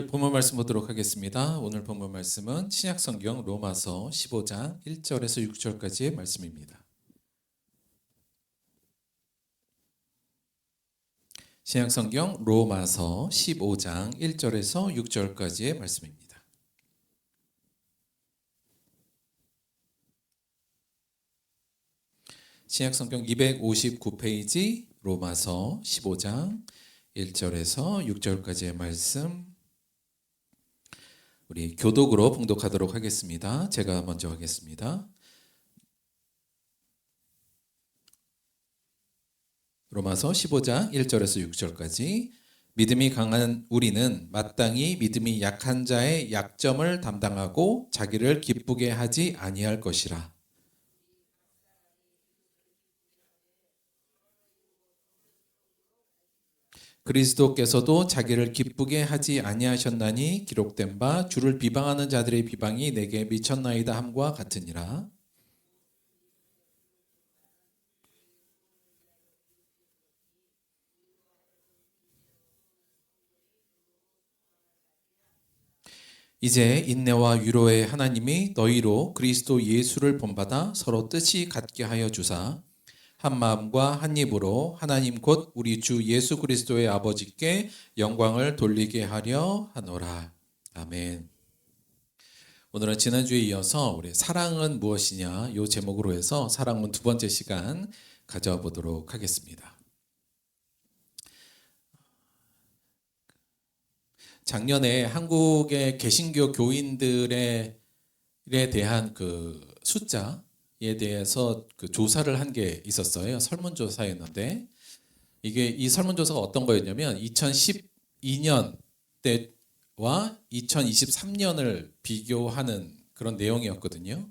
본문 말씀 보도록 하겠습니다. 오늘 본문 말씀은 신약성경 로마서 15장 1절에서 6절까지의 말씀입니다. 신약성경 로마서 15장 1절에서 6절까지의 말씀입니다. 신약성경 259페이지 로마서 15장 1절에서 6절까지의 말씀, 우리 교독으로 봉독하도록 하겠습니다. 제가 먼저 하겠습니다. 로마서 15장 1절에서 6절까지. 믿음이 강한 우리는 마땅히 믿음이 약한 자의 약점을 담당하고 자기를 기쁘게 하지 아니할 것이라. 그리스도께서도 자기를 기쁘게 하지 아니하셨나니 기록된 바 주를 비방하는 자들의 비방이 내게 미쳤나이다 함과 같으니라. 이제 인내와 위로의 하나님이 너희로 그리스도 예수를 본받아 서로 뜻이 같게 하여 주사 한 마음과 한 입으로 하나님 곧 우리 주 예수 그리스도의 아버지께 영광을 돌리게 하려 하노라. 아멘. 오늘은 지난주에 이어서 우리 사랑은 무엇이냐 이 제목으로 해서 사랑은 두 번째 시간 가져보도록 하겠습니다. 작년에 한국의 개신교 교인들에 대한 그 숫자에 대해서 그 조사를 한 게 있었어요. 설문조사였는데 이 설문조사가 어떤 거였냐면 2012년 때와 2023년을 비교하는 그런 내용이었거든요.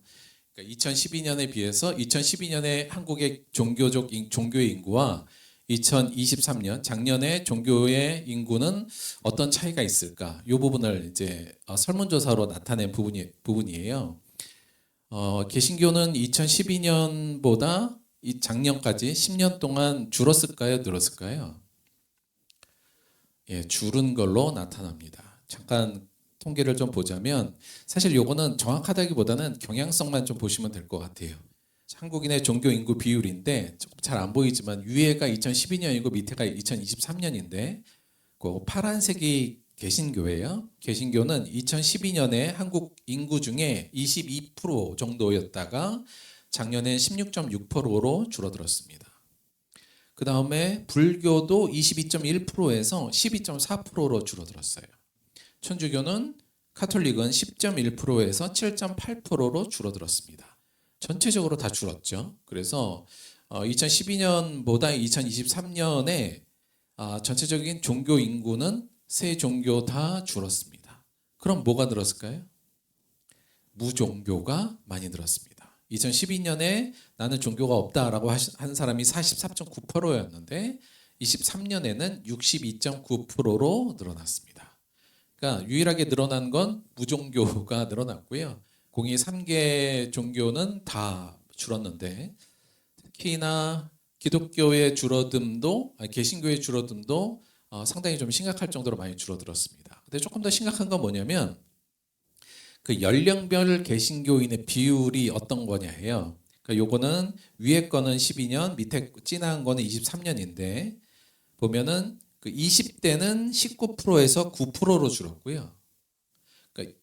그러니까 2012년에 비해서 2012년에 한국의 종교의 인구와 2023년 작년에 종교의 인구는 어떤 차이가 있을까? 이 부분을 이제 설문조사로 나타낸 부분이에요. 개신교는 2012년보다 이 작년까지 10년 동안 줄었을까요? 늘었을까요? 예, 줄은 걸로 나타납니다. 잠깐 통계를 좀 보자면 사실 요거는 정확하다기보다는 경향성만 좀 보시면 될 것 같아요. 한국인의 종교 인구 비율인데 잘 안 보이지만 위에가 2012년이고 밑에가 2023년인데 그 파란색이 개신교예요. 개신교는 2012년에 한국 인구 중에 22% 정도였다가 작년에 16.6%로 줄어들었습니다. 그 다음에 불교도 22.1%에서 12.4%로 줄어들었어요. 천주교는 카톨릭은 10.1%에서 7.8%로 줄어들었습니다. 전체적으로 다 줄었죠. 그래서 2012년보다 2023년에 전체적인 종교 인구는 세 종교 다 줄었습니다. 그럼 뭐가 늘었을까요? 무종교가 많이 늘었습니다. 2012년에 나는 종교가 없다라고 한 사람이 44.9%였는데 23년에는 62.9%로 늘어났습니다. 그러니까 유일하게 늘어난 건 무종교가 늘어났고요. 공의 3개 종교는 다 줄었는데 특히나 기독교의 줄어듦도 개신교의 줄어듦도 상당히 좀 심각할 정도로 많이 줄어들었습니다. 근데 조금 더 심각한 건 뭐냐면 그 연령별 개신교인의 비율이 어떤 거냐 해요. 그러니까 요거는 위에 거는 12년, 밑에 진한 거는 23년인데 보면은 그 20대는 19%에서 9%로 줄었고요. 그러니까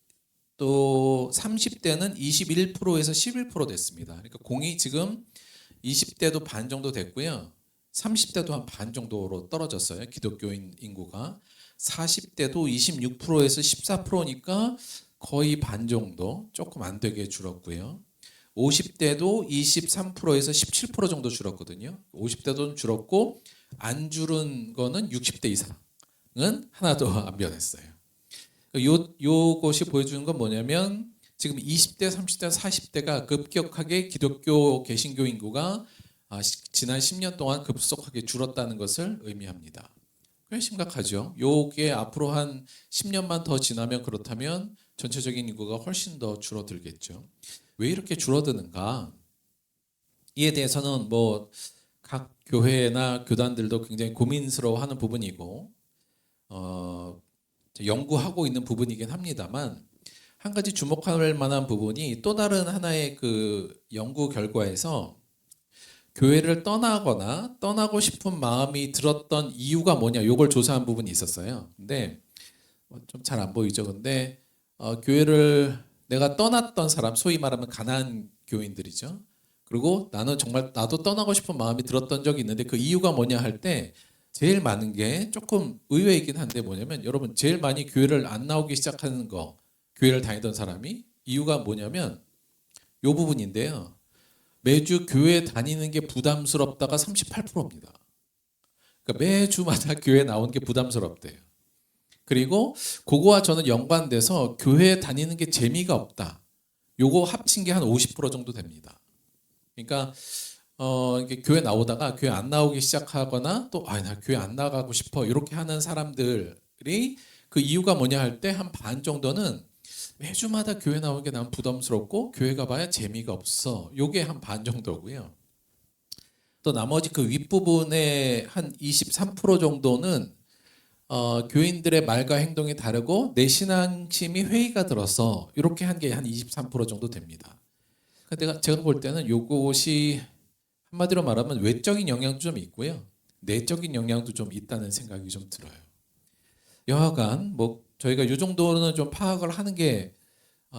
또 30대는 21%에서 11% 됐습니다. 그러니까 공이 지금 20대도 반 정도 됐고요. 30대도 한 반 정도로 떨어졌어요. 기독교인 인구가. 40대도 26%에서 14%니까 거의 반 정도, 조금 안 되게 줄었고요. 50대도 23%에서 17% 정도 줄었거든요. 50대도 줄었고 안 줄은 거는 60대 이상은 하나도 안 변했어요. 요것이 보여주는 건 뭐냐면 지금 20대, 30대, 40대가 급격하게 기독교 개신교 인구가 지난 10년 동안 급속하게 줄었다는 것을 의미합니다. 꽤 심각하죠. 요게 앞으로 한 10년만 더 지나면 그렇다면 전체적인 인구가 훨씬 더 줄어들겠죠. 왜 이렇게 줄어드는가? 이에 대해서는 뭐 각 교회나 교단들도 굉장히 고민스러워하는 부분이고 연구하고 있는 부분이긴 합니다만 한 가지 주목할 만한 부분이 또 다른 하나의 그 연구 결과에서 교회를 떠나거나 떠나고 싶은 마음이 들었던 이유가 뭐냐 요걸 조사한 부분이 있었어요. 근데 좀 잘 안 보이죠. 근데 교회를 내가 떠났던 사람, 소위 말하면 가난한 교인들이죠. 그리고 나는 정말 나도 떠나고 싶은 마음이 들었던 적이 있는데 그 이유가 뭐냐 할 때 제일 많은 게 조금 의외이긴 한데 뭐냐면 여러분 제일 많이 교회를 안 나오기 시작하는 거 교회를 다니던 사람이 이유가 뭐냐면 요 부분인데요. 매주 교회 다니는 게 부담스럽다가 38%입니다. 그러니까 매주마다 교회 나오는 게 부담스럽대요. 그리고 그거와 저는 연관돼서 교회 다니는 게 재미가 없다. 요거 합친 게 한 50% 정도 됩니다. 그러니까 이게 교회 나오다가 교회 안 나오기 시작하거나 또 나 교회 안 나가고 싶어 이렇게 하는 사람들이 그 이유가 뭐냐 할 때 한 반 정도는 매주마다 교회 나오는 게 난 부담스럽고 교회 가봐야 재미가 없어. 요게 한 반 정도고요. 또 나머지 그 윗부분에 한 23% 정도는 교인들의 말과 행동이 다르고 내 신앙심이 회의가 들어서 이렇게 한 게 한 23% 정도 됩니다. 그러니까 제가 볼 때는 요것이 한마디로 말하면 외적인 영향도 좀 있고요. 내적인 영향도 좀 있다는 생각이 좀 들어요. 여하간 뭐 저희가 이 정도는 좀 파악을 하는 게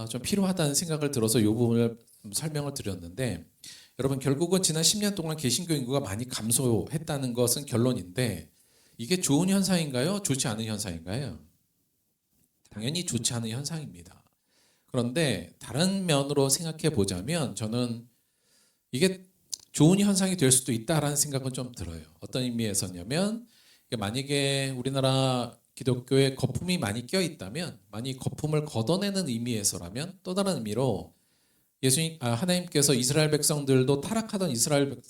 좀 필요하다는 생각을 들어서 이 부분을 설명을 드렸는데 여러분 결국은 지난 10년 동안 개신교 인구가 많이 감소했다는 것은 결론인데 이게 좋은 현상인가요? 좋지 않은 현상인가요? 당연히 좋지 않은 현상입니다. 그런데 다른 면으로 생각해 보자면 저는 이게 좋은 현상이 될 수도 있다라는 생각은 좀 들어요. 어떤 의미에서냐면 만약에 우리나라 기독교에 거품이 많이 껴 있다면, 많이 거품을 걷어내는 의미에서라면 또 다른 의미로 하나님께서 이스라엘 백성들도 타락하던 이스라엘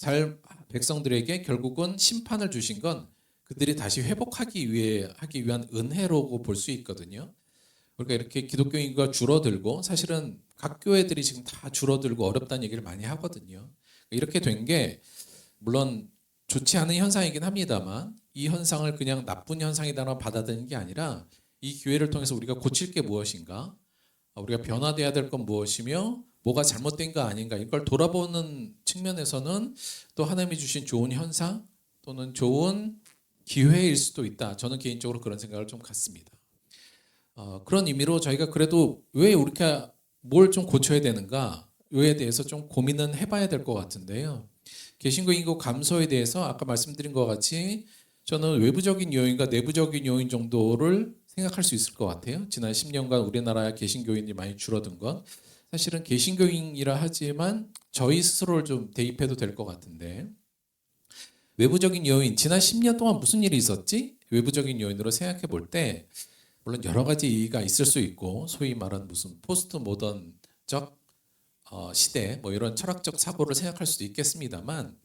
백성들에게 결국은 심판을 주신 건 그들이 다시 회복하기 위한 은혜라고 볼 수 있거든요. 그러니까 이렇게 기독교 인구가 줄어들고 사실은 각 교회들이 지금 다 줄어들고 어렵다는 얘기를 많이 하거든요. 이렇게 된 게 물론 좋지 않은 현상이긴 합니다만 이 현상을 그냥 나쁜 현상이다라고 받아들이는 게 아니라 이 기회를 통해서 우리가 고칠 게 무엇인가, 우리가 변화돼야 될 건 무엇이며 뭐가 잘못된 거 아닌가 이걸 돌아보는 측면에서는 또 하나님이 주신 좋은 현상 또는 좋은 기회일 수도 있다. 저는 개인적으로 그런 생각을 좀 갖습니다. 그런 의미로 저희가 그래도 왜 우리가 뭘 좀 고쳐야 되는가 에 대해서 좀 고민은 해봐야 될 것 같은데요. 개신교 인구 감소에 대해서 아까 말씀드린 것 같이 저는 외부적인 요인과 내부적인 요인 정도를 생각할 수 있을 것 같아요. 지난 10년간 우리나라 개신교인이 많이 줄어든 건 사실은 개신교인이라 하지만 저희 스스로를 좀 대입해도 될 것 같은데 외부적인 요인, 지난 10년 동안 무슨 일이 있었지? 외부적인 요인으로 생각해 볼 때 물론 여러 가지가 있을 수 있고 소위 말하는 무슨 포스트 모던적 시대 뭐 이런 철학적 사고를 생각할 수도 있겠습니다만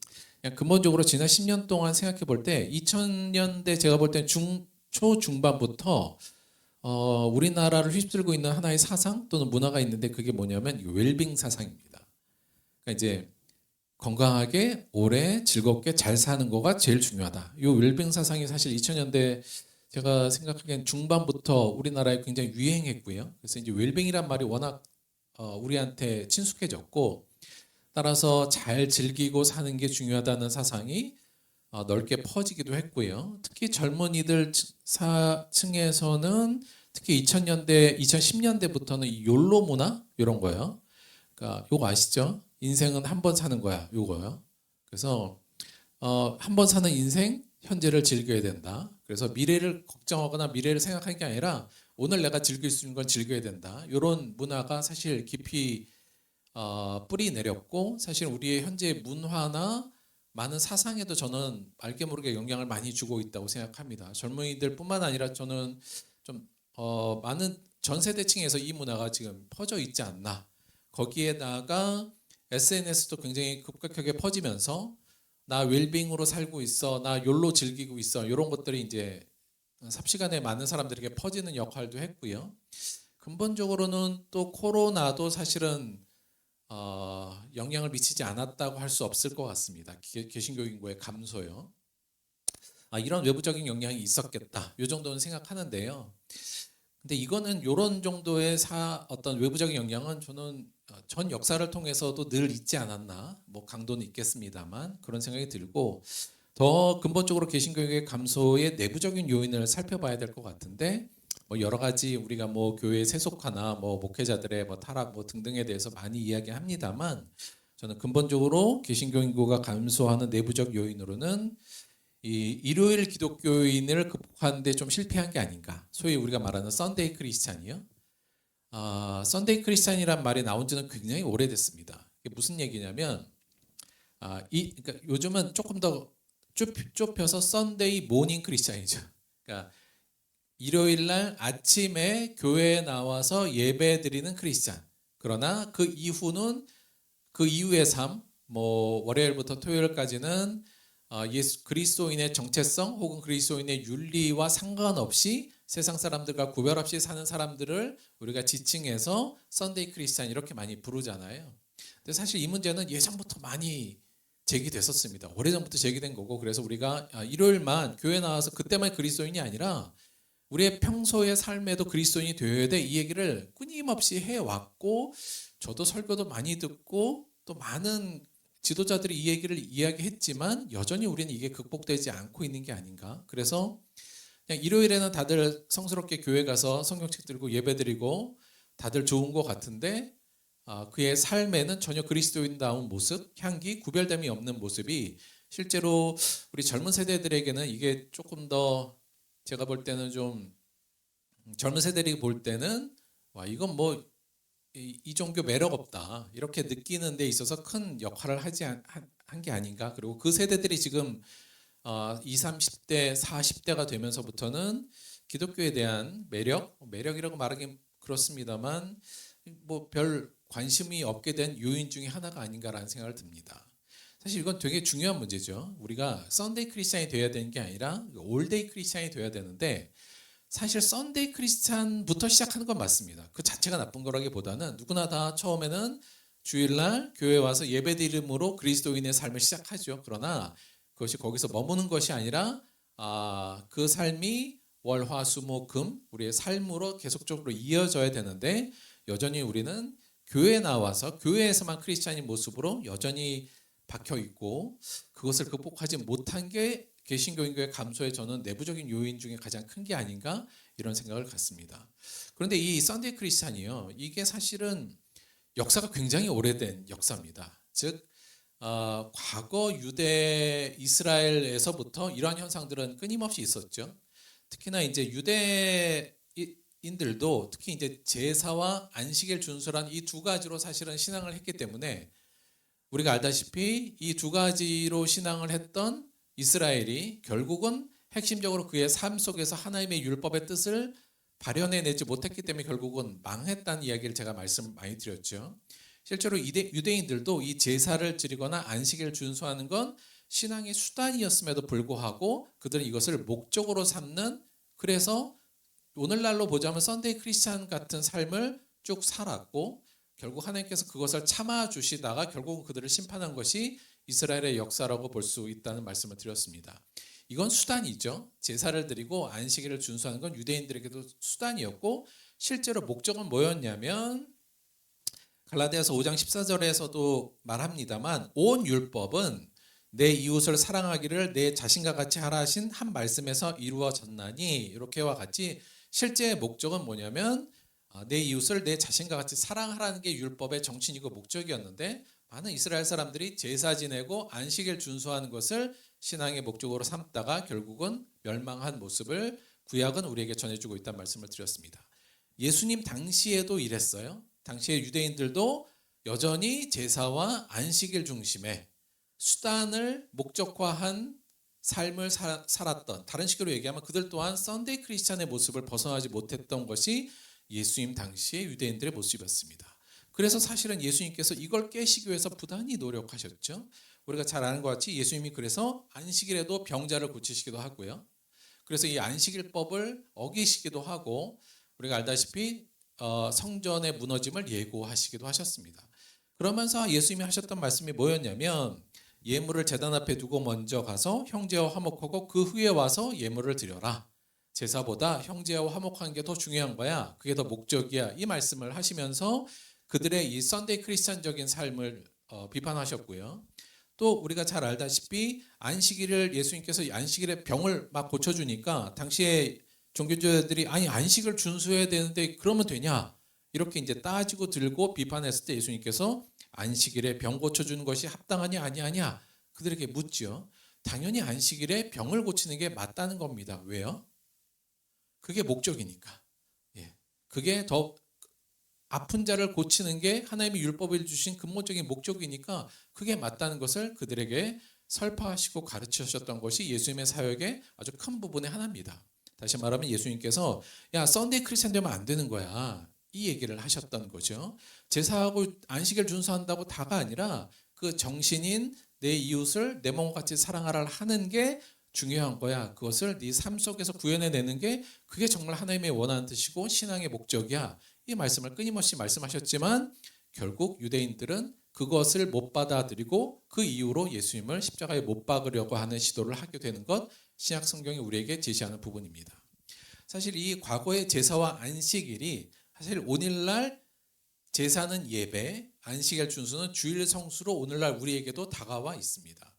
그냥 근본적으로 지난 10년 동안 생각해 볼 때 2000년대 제가 볼 때 초중반부터 우리나라를 휩쓸고 있는 하나의 사상 또는 문화가 있는데 그게 뭐냐면 웰빙 사상입니다. 그러니까 이제 건강하게 오래 즐겁게 잘 사는 거가 제일 중요하다. 이 웰빙 사상이 사실 2000년대 제가 생각하기엔 중반부터 우리나라에 굉장히 유행했고요. 그래서 이제 웰빙이란 말이 워낙 우리한테 친숙해졌고 따라서 잘 즐기고 사는 게 중요하다는 사상이 넓게 퍼지기도 했고요. 특히 젊은이들 층에서는 특히 2000년대, 2010년대부터는 이 욜로 문화 이런 거요. 그러니까 요거 아시죠? 인생은 한 번 사는 거야. 요거요. 그래서 한 번 사는 인생 현재를 즐겨야 된다. 그래서 미래를 걱정하거나 미래를 생각하는 게 아니라 오늘 내가 즐길 수 있는 건 즐겨야 된다. 이런 문화가 사실 깊이 뿌리 내렸고 사실 우리의 현재 문화나 많은 사상에도 저는 알게 모르게 영향을 많이 주고 있다고 생각합니다. 젊은이들뿐만 아니라 저는 좀 많은 전 세대층에서 이 문화가 지금 퍼져 있지 않나. 거기에다가 SNS도 굉장히 급격하게 퍼지면서 나 웰빙으로 살고 있어, 나 욜로 즐기고 있어 이런 것들이 이제 삽시간에 많은 사람들에게 퍼지는 역할도 했고요. 근본적으로는 또 코로나도 사실은 영향을 미치지 않았다고 할 수 없을 것 같습니다. 개신교 인구의 감소요. 이런 외부적인 영향이 있었겠다. 이 정도는 생각하는데요. 근데 이거는 요런 정도의 어떤 외부적인 영향은 저는 전 역사를 통해서도 늘 있지 않았나, 뭐 강도는 있겠습니다만 그런 생각이 들고, 더 근본적으로 개신교의 감소의 내부적인 요인을 살펴봐야 될 것 같은데, 뭐 여러 가지 우리가 뭐 교회 세속화나 뭐 목회자들의 뭐 타락 뭐 등등에 대해서 많이 이야기합니다만, 저는 근본적으로 개신교 인구가 감소하는 내부적 요인으로는 이 일요일 기독교인을 극복하는데 좀 실패한 게 아닌가. 소위 우리가 말하는 썬데이 크리스찬이요. 썬데이 크리스찬이란 말이 나온 지는 굉장히 오래됐습니다. 이게 무슨 얘기냐면, 그러니까 요즘은 조금 더 좁혀서 썬데이 모닝 크리스찬이죠. 그러니까 일요일 날 아침에 교회에 나와서 예배 드리는 크리스찬. 그러나 그 이후는 그 이후의 삶, 뭐 월요일부터 토요일까지는 예수 그리스도인의 정체성 혹은 그리스도인의 윤리와 상관없이 세상 사람들과 구별 없이 사는 사람들을 우리가 지칭해서 썬데이 크리스찬 이렇게 많이 부르잖아요. 근데 사실 이 문제는 예전부터 많이 제기됐었습니다. 오래전부터 제기된 거고, 그래서 우리가 일요일만 교회 나와서 그때만 그리스도인이 아니라 우리의 평소의 삶에도 그리스도인이 되어야 돼, 이 얘기를 끊임없이 해왔고, 저도 설교도 많이 듣고 또 많은 지도자들이 이 얘기를 이야기했지만 여전히 우리는 이게 극복되지 않고 있는 게 아닌가. 그래서 그냥 일요일에는 다들 성스럽게 교회 가서 성경책 들고 예배드리고 다들 좋은 것 같은데, 그의 삶에는 전혀 그리스도인다운 모습, 향기, 구별됨이 없는 모습이 실제로 우리 젊은 세대들에게는 이게 조금 더, 제가 볼 때는 좀 젊은 세대들이 볼 때는 와, 이건 뭐 이 종교 매력 없다 이렇게 느끼는 데 있어서 큰 역할을 한 게 아닌가. 그리고 그 세대들이 지금 20, 30대, 40대가 되면서부터는 기독교에 대한 매력이라고 말하긴 그렇습니다만 뭐 별 관심이 없게 된 요인 중에 하나가 아닌가라는 생각을 듭니다. 사실 이건 되게 중요한 문제죠. 우리가 썬데이 크리스찬이 되어야 되는 게 아니라 올데이 크리스찬이 되어야 되는데, 사실 썬데이 크리스찬부터 시작하는 건 맞습니다. 그 자체가 나쁜 거라기보다는 누구나 다 처음에는 주일날 교회 와서 예배드림으로 그리스도인의 삶을 시작하죠. 그러나 그것이 거기서 머무는 것이 아니라 그 삶이 월, 화, 수, 목, 금 우리의 삶으로 계속적으로 이어져야 되는데, 여전히 우리는 교회에 나와서 교회에서만 크리스찬인 모습으로 여전히 박혀 있고, 그것을 극복하지 못한 게 개신교인교의 감소의 저는 내부적인 요인 중에 가장 큰 게 아닌가, 이런 생각을 갖습니다. 그런데 이 썬데이 크리스찬이요, 이게 사실은 역사가 굉장히 오래된 역사입니다. 즉 과거 유대 이스라엘에서부터 이러한 현상들은 끊임없이 있었죠. 특히나 이제 유대인들도 특히 이제 제사와 안식일 준수란 이 두 가지로 사실은 신앙을 했기 때문에, 우리가 알다시피 이 두 가지로 신앙을 했던 이스라엘이 결국은 핵심적으로 그의 삶 속에서 하나님의 율법의 뜻을 발현해내지 못했기 때문에 결국은 망했다는 이야기를 제가 말씀 많이 드렸죠. 실제로 유대인들도 이 제사를 드리거나 안식일을 준수하는 건 신앙의 수단이었음에도 불구하고 그들은 이것을 목적으로 삼는, 그래서 오늘날로 보자면 썬데이 크리스찬 같은 삶을 쭉 살았고, 결국 하나님께서 그것을 참아주시다가 결국은 그들을 심판한 것이 이스라엘의 역사라고 볼 수 있다는 말씀을 드렸습니다. 이건 수단이죠. 제사를 드리고 안식일을 준수하는 건 유대인들에게도 수단이었고, 실제로 목적은 뭐였냐면, 갈라디아서 5장 14절에서도 말합니다만, 온 율법은 내 이웃을 사랑하기를 내 자신과 같이 하라 하신 한 말씀에서 이루어졌나니, 이렇게와 같이 실제 목적은 뭐냐면 내 이웃을 내 자신과 같이 사랑하라는 게 율법의 정신이고 목적이었는데, 많은 이스라엘 사람들이 제사 지내고 안식일 준수하는 것을 신앙의 목적으로 삼다가 결국은 멸망한 모습을 구약은 우리에게 전해주고 있다는 말씀을 드렸습니다. 예수님 당시에도 이랬어요. 당시에 유대인들도 여전히 제사와 안식일 중심의 수단을 목적화한 삶을 살았던, 다른 식으로 얘기하면 그들 또한 썬데이 크리스찬의 모습을 벗어나지 못했던 것이 예수님 당시의 유대인들의 모습이었습니다. 그래서 사실은 예수님께서 이걸 깨시기 위해서 부단히 노력하셨죠. 우리가 잘 아는 것 같이 예수님이 그래서 안식일에도 병자를 고치시기도 하고요. 그래서 이 안식일법을 어기시기도 하고, 우리가 알다시피 성전의 무너짐을 예고하시기도 하셨습니다. 그러면서 예수님이 하셨던 말씀이 뭐였냐면, 예물을 제단 앞에 두고 먼저 가서 형제와 화목하고 그 후에 와서 예물을 드려라. 제사보다 형제와 화목하는 게 더 중요한 거야. 그게 더 목적이야. 이 말씀을 하시면서 그들의 이 썬데이 크리스찬적인 삶을 비판하셨고요. 또 우리가 잘 알다시피 안식일을 예수님께서 안식일에 병을 막 고쳐주니까 당시에 종교주의자들이 아니 안식을 준수해야 되는데 그러면 되냐 이렇게 이제 따지고 들고 비판했을 때 예수님께서 안식일에 병 고쳐주는 것이 합당하냐 아니하냐 그들에게 묻죠. 당연히 안식일에 병을 고치는 게 맞다는 겁니다. 왜요? 그게 목적이니까. 예. 그게 더 아픈 자를 고치는 게 하나님의 율법을 주신 근본적인 목적이니까 그게 맞다는 것을 그들에게 설파하시고 가르치셨던 것이 예수님의 사역의 아주 큰 부분의 하나입니다. 다시 말하면 예수님께서 야 썬데이 크리스찬 되면 안 되는 거야. 이 얘기를 하셨던 거죠. 제사하고 안식일 준수한다고 다가 아니라 그 정신인 내 이웃을 내 몸과 같이 사랑하라 하는 게 중요한 거야. 그것을 네 삶 속에서 구현해내는 게 그게 정말 하나님의 원하는 뜻이고 신앙의 목적이야. 이 말씀을 끊임없이 말씀하셨지만 결국 유대인들은 그것을 못 받아들이고 그 이후로 예수님을 십자가에 못 박으려고 하는 시도를 하게 되는 것 신약 성경이 우리에게 제시하는 부분입니다. 사실 이 과거의 제사와 안식일이 사실 오늘날 제사는 예배, 안식일 준수는 주일 성수로 오늘날 우리에게도 다가와 있습니다.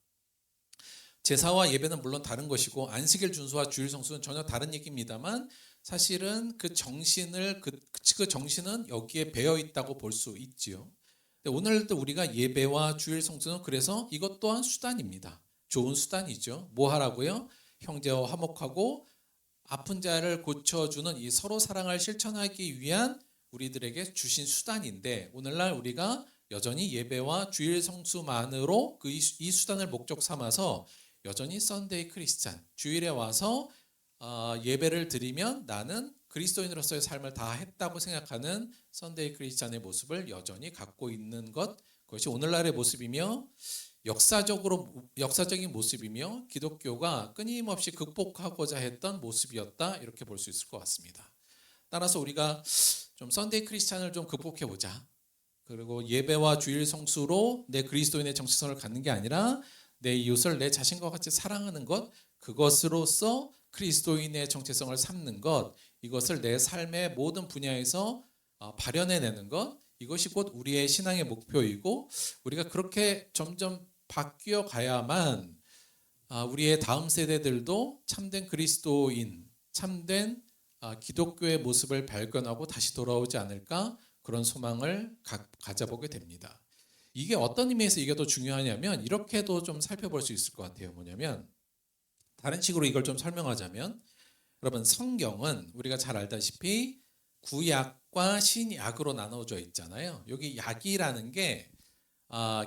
제사와 예배는 물론 다른 것이고 안식일 준수와 주일 성수는 전혀 다른 얘기입니다만 사실은 그 정신을 그 정신은 여기에 배어 있다고 볼 수 있지요. 오늘도 우리가 예배와 주일 성수는 그래서 이것 또한 수단입니다. 좋은 수단이죠. 뭐 하라고요? 형제와 화목하고 아픈 자를 고쳐주는 이 서로 사랑을 실천하기 위한 우리들에게 주신 수단인데 오늘날 우리가 여전히 예배와 주일 성수만으로 이 수단을 목적 삼아서 여전히 썬데이 크리스찬 주일에 와서 예배를 드리면 나는 그리스도인으로서의 삶을 다 했다고 생각하는 썬데이 크리스찬의 모습을 여전히 갖고 있는 그것이 오늘날의 모습이며 역사적인 모습이며 기독교가 끊임없이 극복하고자 했던 모습이었다 이렇게 볼 수 있을 것 같습니다. 따라서 우리가 좀 썬데이 크리스찬을 좀 극복해 보자. 그리고 예배와 주일 성수로 내 그리스도인의 정체성을 갖는 게 아니라 내 이웃을 내 자신과 같이 사랑하는 것, 그것으로서 그리스도인의 정체성을 삼는 것, 이것을 내 삶의 모든 분야에서 발현해내는 것, 이것이 곧 우리의 신앙의 목표이고 우리가 그렇게 점점 바뀌어 가야만 우리의 다음 세대들도 참된 그리스도인, 참된 기독교의 모습을 발견하고 다시 돌아오지 않을까 그런 소망을 가져보게 됩니다. 이게 어떤 의미에서 이게 더 중요하냐면 이렇게도 좀 살펴볼 수 있을 것 같아요. 뭐냐면 다른 식으로 이걸 좀 설명하자면 여러분 성경은 우리가 잘 알다시피 구약과 신약으로 나눠져 있잖아요. 여기 약이라는 게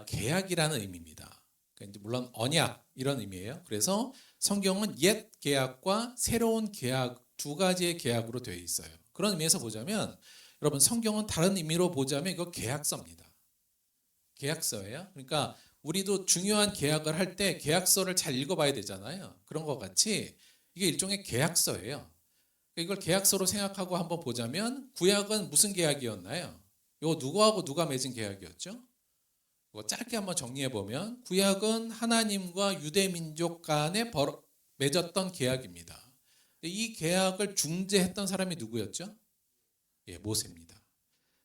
계약이라는 의미입니다. 그러니까 물론 언약 이런 의미예요. 그래서 성경은 옛 계약과 새로운 계약 두 가지의 계약으로 되어 있어요. 그런 의미에서 보자면 여러분 성경은 다른 의미로 보자면 이거 계약서입니다. 계약서예요. 그러니까 우리도 중요한 계약을 할 때 계약서를 잘 읽어봐야 되잖아요. 그런 것 같이 이게 일종의 계약서예요. 이걸 계약서로 생각하고 한번 보자면 구약은 무슨 계약이었나요? 이거 누구하고 누가 맺은 계약이었죠? 이거 짧게 한번 정리해 보면 구약은 하나님과 유대 민족 간에 맺었던 계약입니다. 이 계약을 중재했던 사람이 누구였죠? 예, 모세입니다.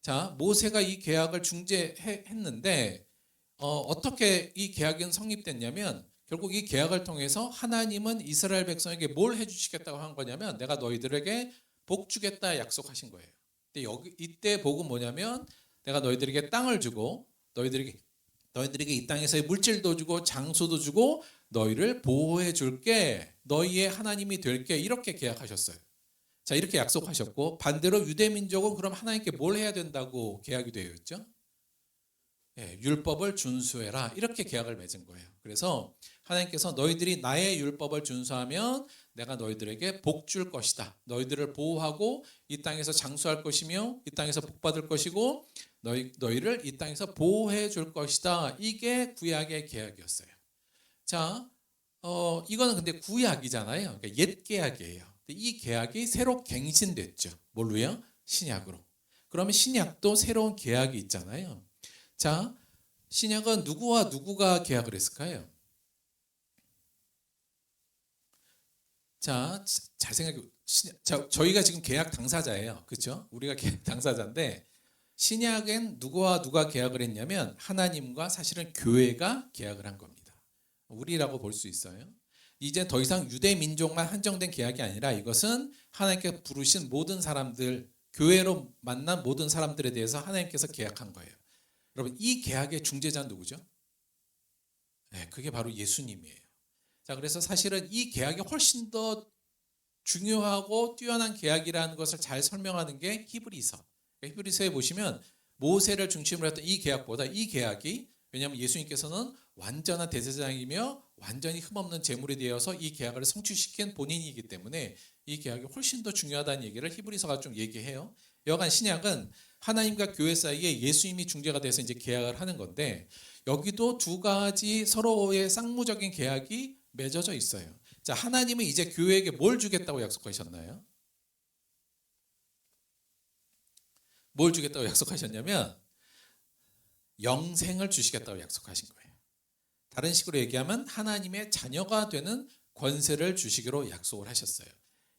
자, 모세가 이 계약을 중재했는데 어떻게 이 계약은 성립됐냐면 결국 이 계약을 통해서 하나님은 이스라엘 백성에게 뭘 해주시겠다고 한 거냐면 내가 너희들에게 복 주겠다 약속하신 거예요. 근데 이때 복은 뭐냐면 내가 너희들에게 땅을 주고 너희들에게 이 땅에서의 물질도 주고 장소도 주고 너희를 보호해 줄게. 너희의 하나님이 될게. 이렇게 계약하셨어요. 자, 이렇게 약속하셨고 반대로 유대 민족은 그럼 하나님께 뭘 해야 된다고 계약이 되어 있죠? 예, 율법을 준수해라. 이렇게 계약을 맺은 거예요. 그래서 하나님께서 너희들이 나의 율법을 준수하면 내가 너희들에게 복 줄 것이다. 너희들을 보호하고 이 땅에서 장수할 것이며 이 땅에서 복 받을 것이고 너희를 이 땅에서 보호해 줄 것이다. 이게 구약의 계약이었어요. 자, 이거는 근데 구약이잖아요. 그러니까 옛 계약이에요. 이 계약이 새로 갱신됐죠. 뭘로요? 신약으로. 그러면 신약도 새로운 계약이 있잖아요. 자, 신약은 누구와 누구가 계약을 했을까요? 자, 잘 생각해. 저희가 지금 계약 당사자예요. 그렇죠? 우리가 계약 당사자인데 신약엔 누구와 누가 계약을 했냐면 하나님과 사실은 교회가 계약을 한 겁니다. 우리라고 볼 수 있어요. 이제 더 이상 유대 민족만 한정된 계약이 아니라 이것은 하나님께서 부르신 모든 사람들, 교회로 만난 모든 사람들에 대해서 하나님께서 계약한 거예요. 여러분, 이 계약의 중재자는 누구죠? 네, 그게 바로 예수님이에요. 자, 그래서 사실은 이 계약이 훨씬 더 중요하고 뛰어난 계약이라는 것을 잘 설명하는 게 히브리서. 히브리서에 보시면 모세를 중심으로 했던 이 계약보다 이 계약이, 왜냐하면 예수님께서는 완전한 대제사장이며 완전히 흠없는 제물이 되어서 이 계약을 성취시킨 본인이기 때문에 이 계약이 훨씬 더 중요하다는 얘기를 히브리서가 좀 얘기해요. 여간 신약은 하나님과 교회 사이에 예수님이 중재가 돼서 이제 계약을 하는 건데 여기도 두 가지 서로의 쌍무적인 계약이 맺어져 있어요. 자, 하나님은 이제 교회에게 뭘 주겠다고 약속하셨나요? 뭘 주겠다고 약속하셨냐면 영생을 주시겠다고 약속하신 거예요. 다른 식으로 얘기하면 하나님의 자녀가 되는 권세를 주시기로 약속을 하셨어요.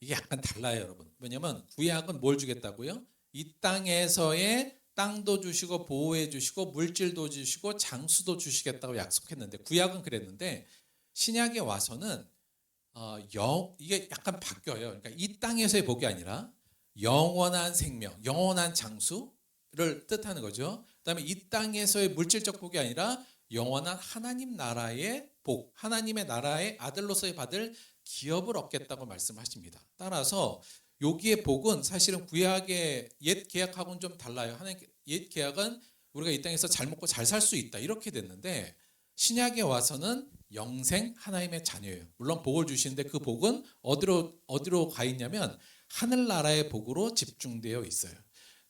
이게 약간 달라요, 여러분. 왜냐하면 구약은 뭘 주겠다고요? 이 땅에서의 땅도 주시고 보호해 주시고 물질도 주시고 장수도 주시겠다고 약속했는데, 구약은 그랬는데 신약에 와서는 이게 약간 바뀌어요. 그러니까 이 땅에서의 복이 아니라 영원한 생명, 영원한 장수를 뜻하는 거죠. 그다음에 이 땅에서의 물질적 복이 아니라 영원한 하나님 나라의 복, 하나님의 나라의 아들로서의 받을 기업을 얻겠다고 말씀하십니다. 따라서 여기의 복은 사실은 구약의 옛 계약하고는 좀 달라요. 하나님 옛 계약은 우리가 이 땅에서 잘 먹고 잘 살 수 있다 이렇게 됐는데 신약에 와서는 영생 하나님의 자녀예요. 물론 복을 주시는데 그 복은 어디로 가 있냐면 하늘나라의 복으로 집중되어 있어요.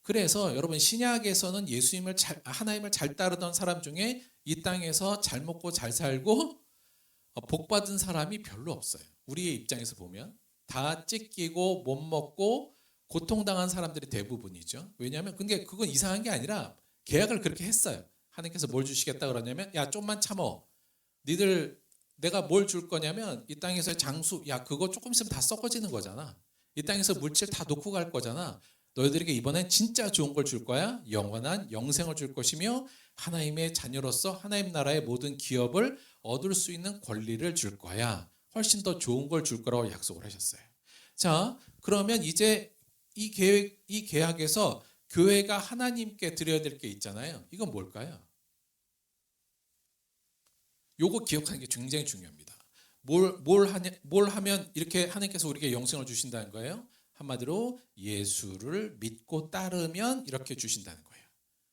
그래서 여러분 신약에서는 하나님을 잘 따르던 사람 중에 이 땅에서 잘 먹고 잘 살고 복 받은 사람이 별로 없어요. 우리의 입장에서 보면 다 찢기고 못 먹고 고통당한 사람들이 대부분이죠. 왜냐하면 그건 이상한 게 아니라 계약을 그렇게 했어요. 하나님께서 뭘 주시겠다 그러냐면 야 좀만 참어. 니들 내가 뭘 줄 거냐면 이 땅에서의 장수, 야 그거 조금 있으면 다 썩어지는 거잖아. 이 땅에서 물질 다 놓고 갈 거잖아. 너희들에게 이번엔 진짜 좋은 걸 줄 거야. 영원한 영생을 줄 것이며 하나님의 자녀로서 하나님 나라의 모든 기업을 얻을 수 있는 권리를 줄 거야. 훨씬 더 좋은 걸 줄 거라고 약속을 하셨어요. 자, 그러면 이제 이 계약에서 교회가 하나님께 드려야 될 게 있잖아요. 이건 뭘까요? 요거 기억하는 게 굉장히 중요합니다. 뭘 하면 이렇게 하나님께서 우리에게 영생을 주신다는 거예요? 한마디로 예수를 믿고 따르면 이렇게 주신다는 거예요.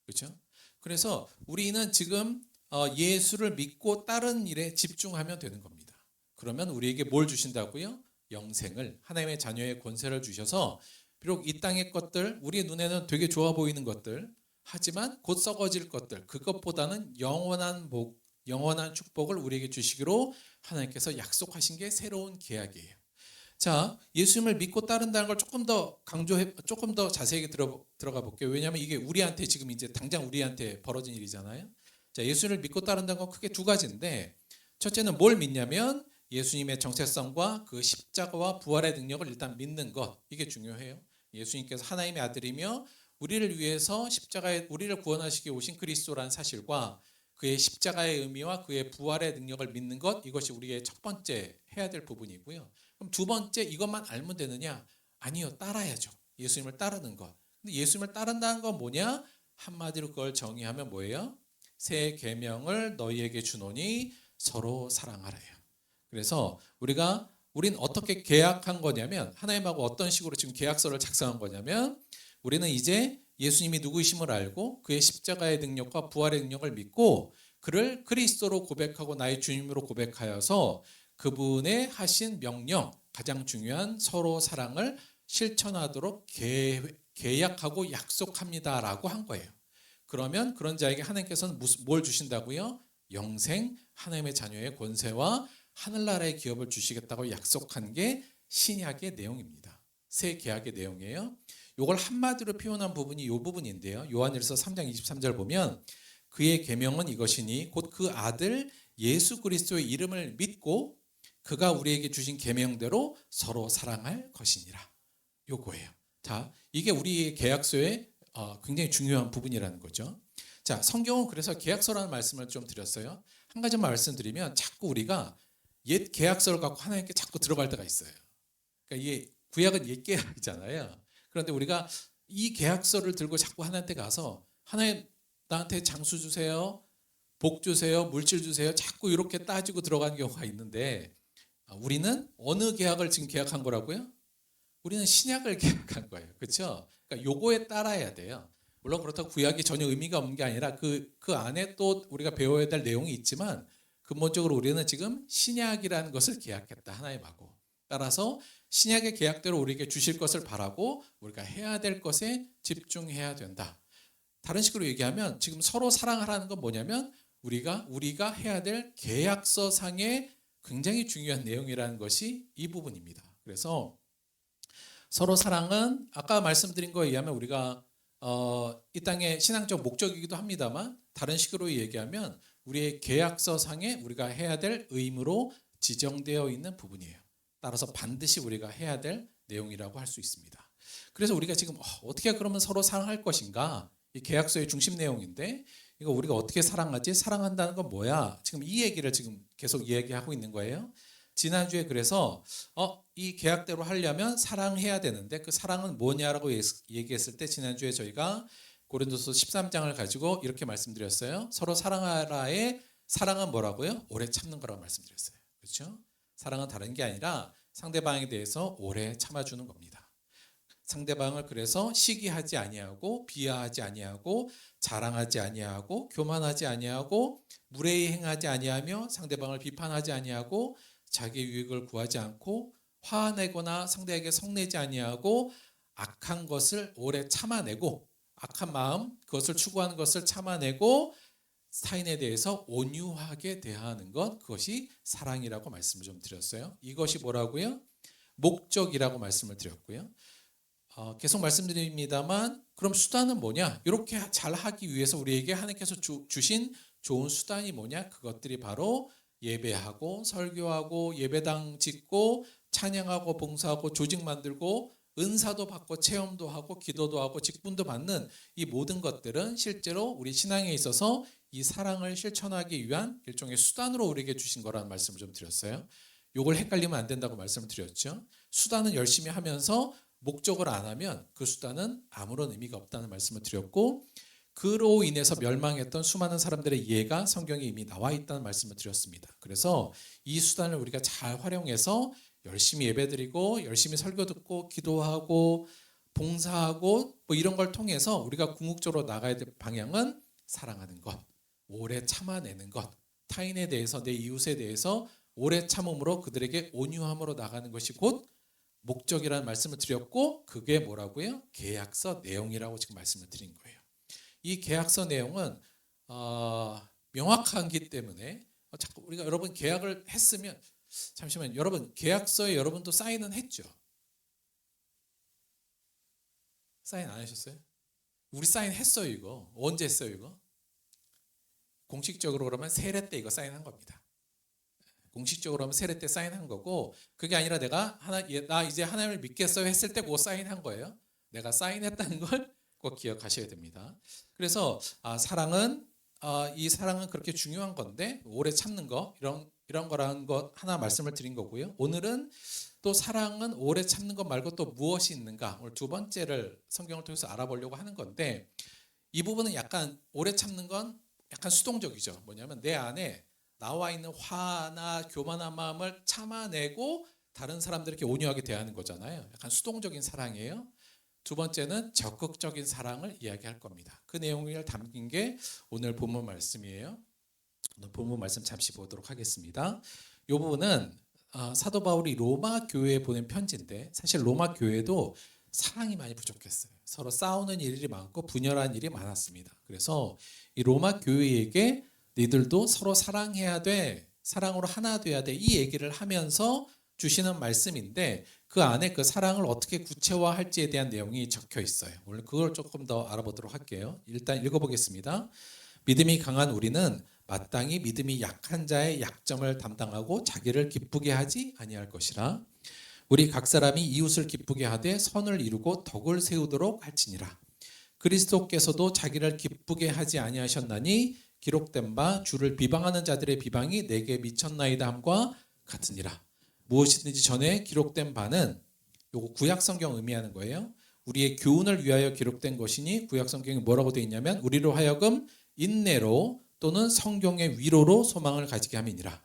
그렇죠? 그래서 우리는 지금 예수를 믿고 따르는 일에 집중하면 되는 겁니다. 그러면 우리에게 뭘 주신다고요? 영생을, 하나님의 자녀의 권세를 주셔서 비록 이 땅의 것들, 우리의 눈에는 되게 좋아 보이는 것들, 하지만 곧 썩어질 것들, 그것보다는 영원한 복, 영원한 축복을 우리에게 주시기로 하나님께서 약속하신 게 새로운 계약이에요. 자, 예수님을 믿고 따른다는 걸 조금 더 자세하게 들어가 볼게요. 왜냐하면 이게 우리한테 지금 이제 당장 우리한테 벌어진 일이잖아요. 자, 예수님을 믿고 따른다는 건 크게 두 가지인데, 첫째는 뭘 믿냐면 예수님의 정체성과 그 십자가와 부활의 능력을 일단 믿는 것, 이게 중요해요. 예수님께서 하나님의 아들이며 우리를 위해서 십자가에 우리를 구원하시기 오신 그리스도라는 사실과 그의 십자가의 의미와 그의 부활의 능력을 믿는 것, 이것이 우리의 첫 번째 해야 될 부분이고요. 그럼 두 번째, 이것만 알면 되느냐? 아니요, 따라야죠. 예수님을 따르는 것. 근데 예수님을 따른다는 건 뭐냐? 한마디로 그걸 정의하면 뭐예요? 새 계명을 너희에게 주노니 서로 사랑하라요. 그래서 우린 어떻게 계약한 거냐면, 하나님하고 어떤 식으로 지금 계약서를 작성한 거냐면, 우리는 이제 예수님이 누구이심을 알고 그의 십자가의 능력과 부활의 능력을 믿고 그를 그리스도로 고백하고 나의 주님으로 고백하여서 그분의 하신 명령, 가장 중요한 서로 사랑을 실천하도록 계약하고 약속합니다라고 한 거예요. 그러면 그런 자에게 하나님께서는 뭘 주신다고요? 영생, 하나님의 자녀의 권세와 하늘나라의 기업을 주시겠다고 약속한 게 신약의 내용입니다. 새 계약의 내용이에요. 이걸 한마디로 표현한 부분이 이 부분인데요. 요한일서 3장 23절 보면 그의 계명은 이것이니 곧 그 아들 예수 그리스도의 이름을 믿고 그가 우리에게 주신 계명대로 서로 사랑할 것이니라. 요거예요. 자, 이게 우리 계약서의 굉장히 중요한 부분이라는 거죠. 자, 성경은 그래서 계약서라는 말씀을 좀 드렸어요. 한 가지만 말씀드리면 자꾸 우리가 옛 계약서를 갖고 하나님께 자꾸 들어갈 때가 있어요. 그러니까 이게 구약은 옛 계약이잖아요. 그런데 우리가 이 계약서를 들고 자꾸 하나님께 가서 하나님 나한테 장수 주세요, 복 주세요, 물질 주세요, 자꾸 이렇게 따지고 들어가는 경우가 있는데 우리는 어느 계약을 지금 계약한 거라고요? 우리는 신약을 계약한 거예요. 그렇죠? 그러니까 요거에 따라야 돼요. 물론 그렇다고 구약이 전혀 의미가 없는 게 아니라 그 안에 또 우리가 배워야 될 내용이 있지만 근본적으로 우리는 지금 신약이라는 것을 계약했다 하나님하고. 따라서 신약의 계약대로 우리에게 주실 것을 바라고 우리가 해야 될 것에 집중해야 된다. 다른 식으로 얘기하면 지금 서로 사랑하라는 건 뭐냐면 우리가 해야 될 계약서상의 굉장히 중요한 내용이라는 것이 이 부분입니다. 그래서 서로 사랑은 아까 말씀드린 거에 의하면 우리가 이 땅의 신앙적 목적이기도 합니다만 다른 식으로 얘기하면 우리의 계약서상에 우리가 해야 될 의무로 지정되어 있는 부분이에요. 따라서 반드시 우리가 해야 될 내용이라고 할 수 있습니다. 그래서 우리가 지금 어떻게 그러면 서로 사랑할 것인가? 이 계약서의 중심 내용인데 이거 우리가 어떻게 사랑하지? 사랑한다는 건 뭐야? 지금 이 얘기를 지금 계속 이야기하고 있는 거예요. 지난주에 그래서 이 계약대로 하려면 사랑해야 되는데 그 사랑은 뭐냐라고 얘기했을 때 지난주에 저희가 고린도서 13장을 가지고 이렇게 말씀드렸어요. 서로 사랑하라의 사랑은 뭐라고요? 오래 참는 거라고 말씀드렸어요. 그렇죠? 사랑은 다른 게 아니라 상대방에 대해서 오래 참아주는 겁니다. 상대방을 그래서 시기하지 아니하고 비하하지 아니하고 자랑하지 아니하고 교만하지 아니하고 무례히 행하지 아니하며 상대방을 비판하지 아니하고 자기 유익을 구하지 않고 화내거나 상대에게 성내지 아니하고 악한 것을 오래 참아내고 악한 마음 그것을 추구하는 것을 참아내고 타인에 대해서 온유하게 대하는 것 그것이 사랑이라고 말씀을 좀 드렸어요. 이것이 뭐라고요? 목적이라고 말씀을 드렸고요. 계속 말씀드립니다만 그럼 수단은 뭐냐? 이렇게 잘 하기 위해서 우리에게 하나님께서 주신 좋은 수단이 뭐냐? 그것들이 바로 예배하고 설교하고 예배당 짓고 찬양하고 봉사하고 조직 만들고 은사도 받고 체험도 하고 기도도 하고 직분도 받는 이 모든 것들은 실제로 우리 신앙에 있어서 이 사랑을 실천하기 위한 일종의 수단으로 우리에게 주신 거라는 말씀을 좀 드렸어요. 이걸 헷갈리면 안 된다고 말씀을 드렸죠. 수단은 열심히 하면서 목적을 안 하면 그 수단은 아무런 의미가 없다는 말씀을 드렸고 그로 인해서 멸망했던 수많은 사람들의 예가 성경에 이미 나와 있다는 말씀을 드렸습니다. 그래서 이 수단을 우리가 잘 활용해서 열심히 예배드리고 열심히 설교 듣고 기도하고 봉사하고 뭐 이런 걸 통해서 우리가 궁극적으로 나가야 될 방향은 사랑하는 것, 오래 참아내는 것, 타인에 대해서 내 이웃에 대해서 오래 참음으로 그들에게 온유함으로 나가는 것이 곧 목적이라는 말씀을 드렸고 그게 뭐라고요? 계약서 내용이라고 지금 말씀을 드린 거예요. 이 계약서 내용은 명확하기 때문에 자꾸 우리가 여러분 계약을 했으면 잠시만 여러분 계약서에 여러분도 사인은 했죠? 사인 안 하셨어요? 우리 사인 했어요 이거. 언제 했어요 이거? 공식적으로 그러면 세례 때 이거 사인한 겁니다. 공식적으로 하면 세례 때 사인한 거고 그게 아니라 나 이제 하나님을 믿겠어요 했을 때 그거 사인한 거예요. 내가 사인했다는 걸 꼭 기억하셔야 됩니다. 그래서 이 사랑은 그렇게 중요한 건데 오래 참는 거 이런 거라는 것 하나 말씀을 드린 거고요. 오늘은 또 사랑은 오래 참는 것 말고 또 무엇이 있는가 오늘 두 번째를 성경을 통해서 알아보려고 하는 건데 이 부분은 약간 오래 참는 건 약간 수동적이죠. 뭐냐면 내 안에 나와 있는 화나 교만한 마음을 참아내고 다른 사람들에게 온유하게 대하는 거잖아요. 약간 수동적인 사랑이에요. 두 번째는 적극적인 사랑을 이야기할 겁니다. 그 내용을 담긴 게 오늘 본문 말씀이에요. 오늘 본문 말씀 잠시 보도록 하겠습니다. 이 부분은 사도 바울이 로마 교회에 보낸 편지인데 사실 로마 교회도 사랑이 많이 부족했어요. 서로 싸우는 일이 많고 분열한 일이 많았습니다. 그래서 이 로마 교회에게 너희들도 서로 사랑해야 돼. 사랑으로 하나 돼야 돼. 이 얘기를 하면서 주시는 말씀인데 그 안에 그 사랑을 어떻게 구체화할지에 대한 내용이 적혀 있어요. 오늘 그걸 조금 더 알아보도록 할게요. 일단 읽어보겠습니다. 믿음이 강한 우리는 마땅히 믿음이 약한 자의 약점을 담당하고 자기를 기쁘게 하지 아니할 것이라. 우리 각 사람이 이웃을 기쁘게 하되 선을 이루고 덕을 세우도록 할지니라. 그리스도께서도 자기를 기쁘게 하지 아니하셨나니 기록된 바 주를 비방하는 자들의 비방이 내게 미쳤나이다 함과 같으니라. 무엇이든지 전에 기록된 바는, 요거 구약 성경 의미하는 거예요. 우리의 교훈을 위하여 기록된 것이니, 구약 성경에 뭐라고 되어 있냐면 우리로 하여금 인내로 또는 성경의 위로로 소망을 가지게 함이니라.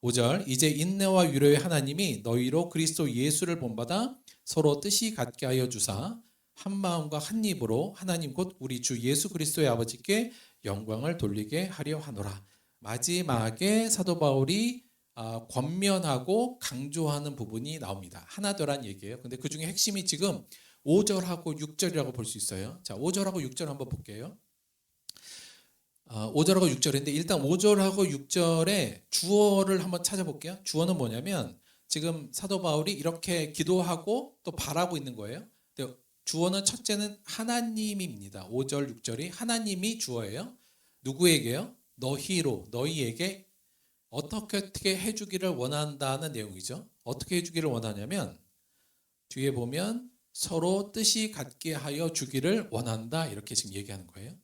5절, 이제 인내와 위로의 하나님이 너희로 그리스도 예수를 본받아 서로 뜻이 같게 하여 주사 한 마음과 한 입으로 하나님 곧 우리 주 예수 그리스도의 아버지께 영광을 돌리게 하려 하노라. 마지막에 사도 바울이 권면하고 강조하는 부분이 나옵니다. 하나더란 얘기예요. 근데 그 중에 핵심이 지금 5절하고 6절이라고 볼 수 있어요. 자, 5절하고 6절 한번 볼게요. 5절하고 6절인데 일단 5절하고 6절의 주어를 한번 찾아볼게요. 주어는 뭐냐면 지금 사도 바울이 이렇게 기도하고 또 바라고 있는 거예요. 근데 주어는 첫째는 하나님입니다. 5절, 6절이 하나님이 주어예요. 누구에게요? 너희로, 너희에게 어떻게 해주기를 원한다는 내용이죠. 어떻게 해주기를 원하냐면 뒤에 보면 서로 뜻이 같게 하여 주기를 원한다, 이렇게 지금 얘기하는 거예요.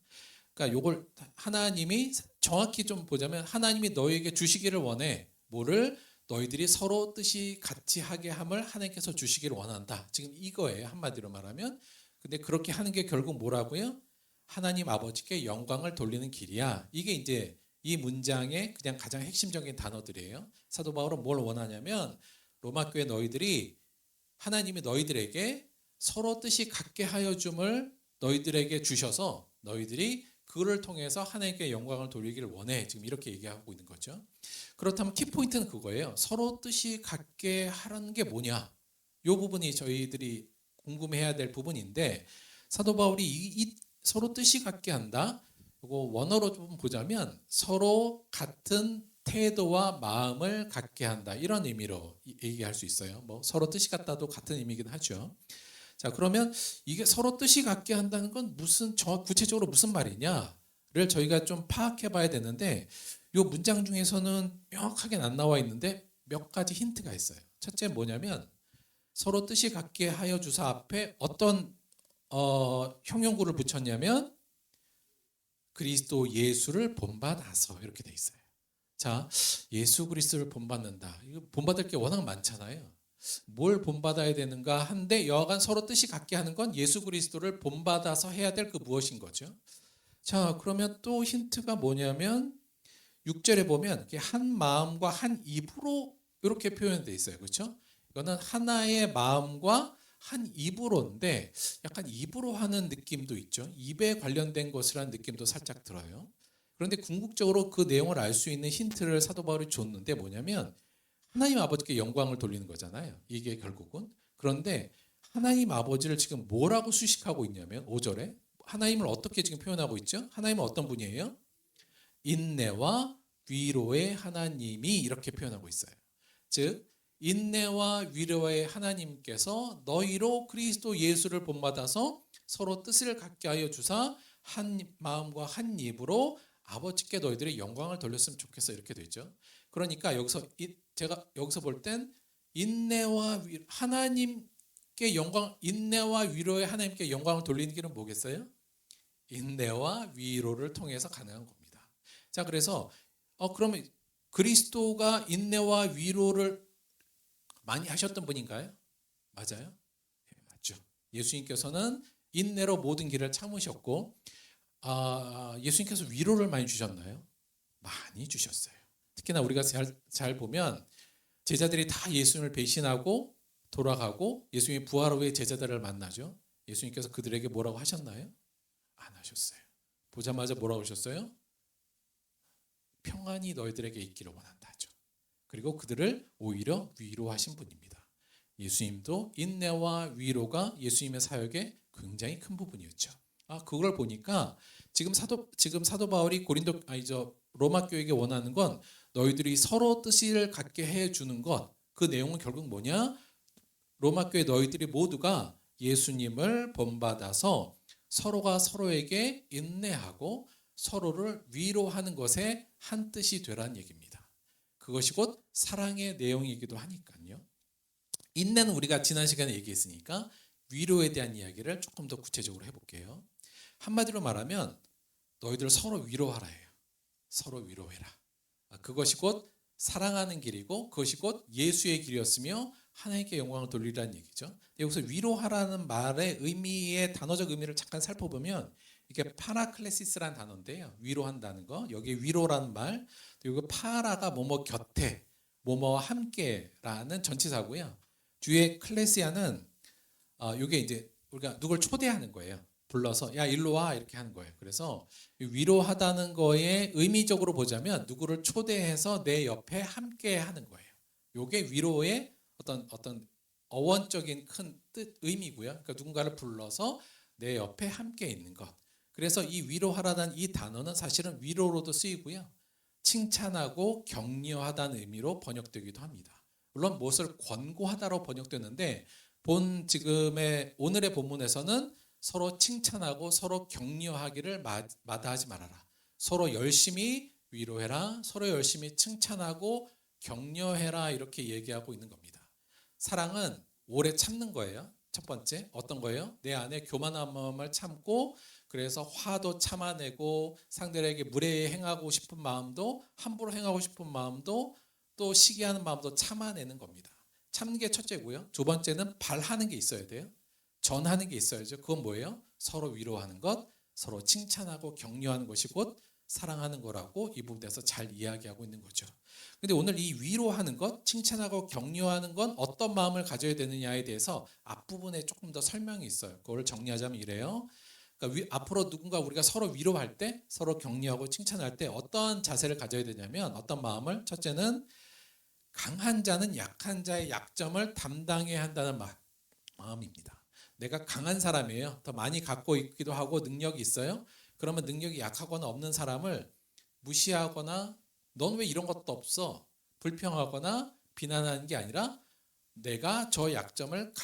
그러니까 요걸 하나님이 정확히 좀 보자면 하나님이 너희에게 주시기를 원해. 뭐를? 너희들이 서로 뜻이 같이 하게 함을 하나님께서 주시기를 원한다. 지금 이거예요. 한마디로 말하면. 근데 그렇게 하는 게 결국 뭐라고요? 하나님 아버지께 영광을 돌리는 길이야. 이게 이제 이 문장의 그냥 가장 핵심적인 단어들이에요. 사도 바울은 뭘 원하냐면 로마 교회 너희들이 하나님이 너희들에게 서로 뜻이 같게 하여 줌을 너희들에게 주셔서 너희들이 그를 통해서 하나님께 영광을 돌리기를 원해. 지금 이렇게 얘기하고 있는 거죠. 그렇다면 키포인트는 그거예요. 서로 뜻이 같게 하라는 게 뭐냐? 이 부분이 저희들이 궁금해야 될 부분인데 사도 바울이 이 서로 뜻이 같게 한다. 이거 원어로 좀 보자면 서로 같은 태도와 마음을 갖게 한다. 이런 의미로 얘기할 수 있어요. 뭐 서로 뜻이 같다도 같은 의미이긴 하죠. 자, 그러면 이게 서로 뜻이 같게 한다는 건 구체적으로 무슨 말이냐를 저희가 좀 파악해 봐야 되는데 이 문장 중에서는 명확하게 안 나와 있는데 몇 가지 힌트가 있어요. 첫째 뭐냐면 서로 뜻이 같게 하여 주사 앞에 어떤 형용구를 붙였냐면 그리스도 예수를 본받아서, 이렇게 돼 있어요. 자, 예수 그리스도를 본받는다. 이거 본받을 게 워낙 많잖아요. 뭘 본받아야 되는가 한데 여하간 서로 뜻이 같게 하는 건 예수 그리스도를 본받아서 해야 될 그 무엇인 거죠. 자, 그러면 또 힌트가 뭐냐면 6절에 보면 한 마음과 한 입으로 이렇게 표현되어 있어요. 그렇죠? 이거는 하나의 마음과 한 입으로인데 약간 입으로 하는 느낌도 있죠. 입에 관련된 것이라는 느낌도 살짝 들어요. 그런데 궁극적으로 그 내용을 알 수 있는 힌트를 사도 바울이 줬는데 뭐냐면 하나님 아버지께 영광을 돌리는 거잖아요. 이게 결국은. 그런데 하나님 아버지를 지금 뭐라고 수식하고 있냐면 5절에 하나님을 어떻게 지금 표현하고 있죠? 하나님은 어떤 분이에요? 인내와 위로의 하나님이, 이렇게 표현하고 있어요. 즉 인내와 위로의 하나님께서 너희로 그리스도 예수를 본받아서 서로 뜻을 갖게 하여 주사 한 마음과 한 입으로 아버지께 너희들의 영광을 돌렸으면 좋겠어, 이렇게 되죠. 그러니까 여기서 제가 여기서 볼 땐 인내와 하나님께 영광, 인내와 위로의 하나님께 영광을 돌리는 길은 뭐겠어요? 인내와 위로를 통해서 가능한 겁니다. 자, 그래서 그러면 그리스도가 인내와 위로를 많이 하셨던 분인가요? 맞아요? 네, 맞죠. 예수님께서는 인내로 모든 길을 참으셨고 예수님께서 위로를 많이 주셨나요? 많이 주셨어요. 특히나 우리가 잘 보면 제자들이 다 예수님을 배신하고 돌아가고 예수님이 부활 후에 제자들을 만나죠. 예수님께서 그들에게 뭐라고 하셨나요? 안 하셨어요. 보자마자 뭐라고 하셨어요? 평안이 너희들에게 있기를 원한다 하죠. 그리고 그들을 오히려 위로하신 분입니다. 예수님도 인내와 위로가 예수님의 사역의 굉장히 큰 부분이었죠. 그걸 보니까 지금 사도 바울이 로마 교회에게 원하는 건 너희들이 서로 뜻을 갖게 해 주는 것. 그 내용은 결국 뭐냐? 로마 교회 너희들이 모두가 예수님을 본받아서 서로가 서로에게 인내하고 서로를 위로하는 것에 한 뜻이 되라는 얘기입니다. 그것이 곧 사랑의 내용이기도 하니까요. 인내는 우리가 지난 시간에 얘기했으니까 위로에 대한 이야기를 조금 더 구체적으로 해볼게요. 한마디로 말하면 너희들 서로 위로하라 해요. 서로 위로해라. 그것이 곧 사랑하는 길이고 그것이 곧 예수의 길이었으며 하나님께 영광을 돌리라는 얘기죠. 여기서 위로하라는 말의 의미의 단어적 의미를 잠깐 살펴보면 이게 파라클레시스라는 단어인데요. 위로한다는 거. 여기 위로라는 말. 그리고 파라가 뭐뭐 곁에, 뭐뭐 함께라는 전치사고요. 뒤에 클레시아는 이게 이제 우리가 누굴 초대하는 거예요. 불러서 야 일로 와 이렇게 하는 거예요. 그래서 위로하다는 거에 의미적으로 보자면 누구를 초대해서 내 옆에 함께 하는 거예요. 이게 위로의 어떤 어원적인 큰 뜻 의미고요. 그러니까 누군가를 불러서 내 옆에 함께 있는 것. 그래서 이 위로하라는 이 단어는 사실은 위로로도 쓰이고요. 칭찬하고 격려하다는 의미로 번역되기도 합니다. 물론 무엇을 권고하다로 번역되는데 지금의 오늘의 본문에서는 서로 칭찬하고 서로 격려하기를 마다하지 말아라. 서로 열심히 위로해라. 서로 열심히 칭찬하고 격려해라. 이렇게 얘기하고 있는 겁니다. 사랑은 오래 참는 거예요. 첫 번째 어떤 거예요? 내 안에 교만한 마음을 참고 그래서 화도 참아내고 상대에게 무례히 행하고 싶은 마음도 함부로 행하고 싶은 마음도 또 시기하는 마음도 참아내는 겁니다. 참는 게 첫째고요. 두 번째는 발하는 게 있어야 돼요. 전하는 게 있어야죠. 그건 뭐예요? 서로 위로하는 것, 서로 칭찬하고 격려하는 것이 곧 사랑하는 거라고 이 부분에서 잘 이야기하고 있는 거죠. 근데 오늘 이 위로하는 것, 칭찬하고 격려하는 건 어떤 마음을 가져야 되느냐에 대해서 앞부분에 조금 더 설명이 있어요. 그걸 정리하자면 이래요. 그러니까 앞으로 우리가 서로 위로할 때, 서로 격려하고 칭찬할 때 어떤 자세를 가져야 되냐면 어떤 마음을 첫째는 강한 자는 약한 자의 약점을 담당해야 한다는 마음입니다. 내가 강한 사람이에요. 더 많이 갖고 있기도 하고 능력이 있어요. 그러면 능력이 약하거나 없는 사람을 무시하거나 넌 왜 이런 것도 없어? 불평하거나 비난하는 게 아니라 내가 저 약점을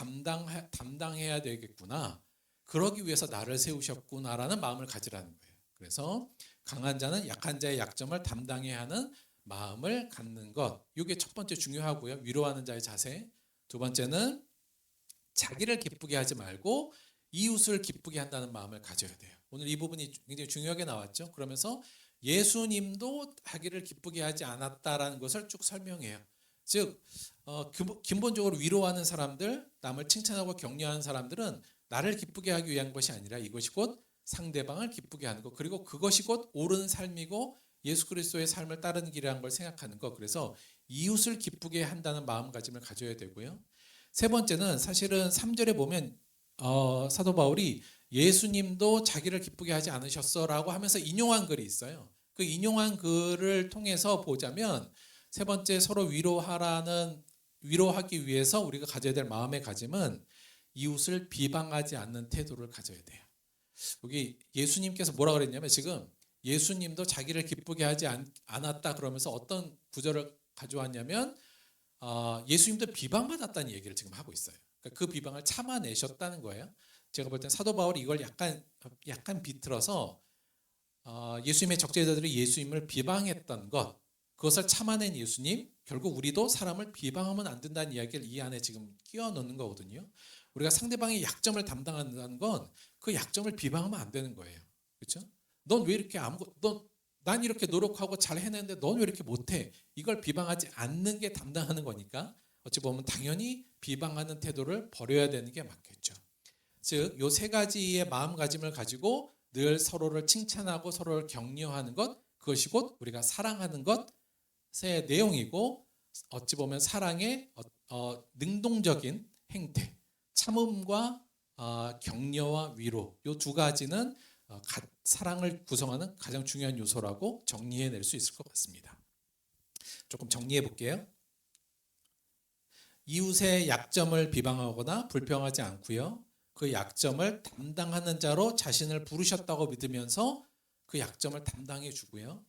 담당해야 되겠구나. 그러기 위해서 나를 세우셨구나라는 마음을 가지라는 거예요. 그래서 강한 자는 약한 자의 약점을 담당해야 하는 마음을 갖는 것. 이게 첫 번째 중요하고요. 위로하는 자의 자세. 두 번째는 자기를 기쁘게 하지 말고 이웃을 기쁘게 한다는 마음을 가져야 돼요. 오늘 이 부분이 굉장히 중요하게 나왔죠. 그러면서 예수님도 자기를 기쁘게 하지 않았다라는 것을 쭉 설명해요. 즉 근본적으로 위로하는 사람들, 남을 칭찬하고 격려하는 사람들은 나를 기쁘게 하기 위한 것이 아니라 이것이 곧 상대방을 기쁘게 하는 것, 그리고 그것이 곧 옳은 삶이고 예수 그리스도의 삶을 따르는 길이라는 걸 생각하는 것. 그래서 이웃을 기쁘게 한다는 마음가짐을 가져야 되고요. 세 번째는 사실은 3절에 보면 사도 바울이 예수님도 자기를 기쁘게 하지 않으셨어라고 하면서 인용한 글이 있어요. 그 인용한 글을 통해서 보자면 세 번째 서로 위로하기 위해서 우리가 가져야 될 마음의 가짐은 이웃을 비방하지 않는 태도를 가져야 돼요. 여기 예수님께서 뭐라 그랬냐면 지금 예수님도 자기를 기쁘게 하지 않았다 그러면서 어떤 구절을 가져왔냐면 예수님도 비방받았다는 얘기를 지금 하고 있어요. 그러니까 그 비방을 참아내셨다는 거예요. 제가 볼 땐 사도 바울이 이걸 약간 비틀어서 예수님의 적재자들이 예수님을 비방했던 것, 그것을 참아낸 예수님, 결국 우리도 사람을 비방하면 안 된다는 이야기를 이 안에 지금 끼워 넣는 거거든요. 우리가 상대방의 약점을 담당한다는 건 그 약점을 비방하면 안 되는 거예요. 그렇죠? 넌 왜 이렇게 난 이렇게 노력하고 잘 해내는데 넌 왜 이렇게 못해? 이걸 비방하지 않는 게 담당하는 거니까 어찌 보면 당연히 비방하는 태도를 버려야 되는 게 맞겠죠. 즉, 요 세 가지의 마음가짐을 가지고 늘 서로를 칭찬하고 서로를 격려하는 것, 그것이 곧 우리가 사랑하는 것의 내용이고 어찌 보면 사랑의 능동적인 행태, 참음과 격려와 위로, 요 두 가지는 사랑을 구성하는 가장 중요한 요소라고 정리해낼 수 있을 것 같습니다. 조금 정리해 볼게요. 이웃의 약점을 비방하거나 불평하지 않고요. 그 약점을 담당하는 자로 자신을 부르셨다고 믿으면서 그 약점을 담당해 주고요.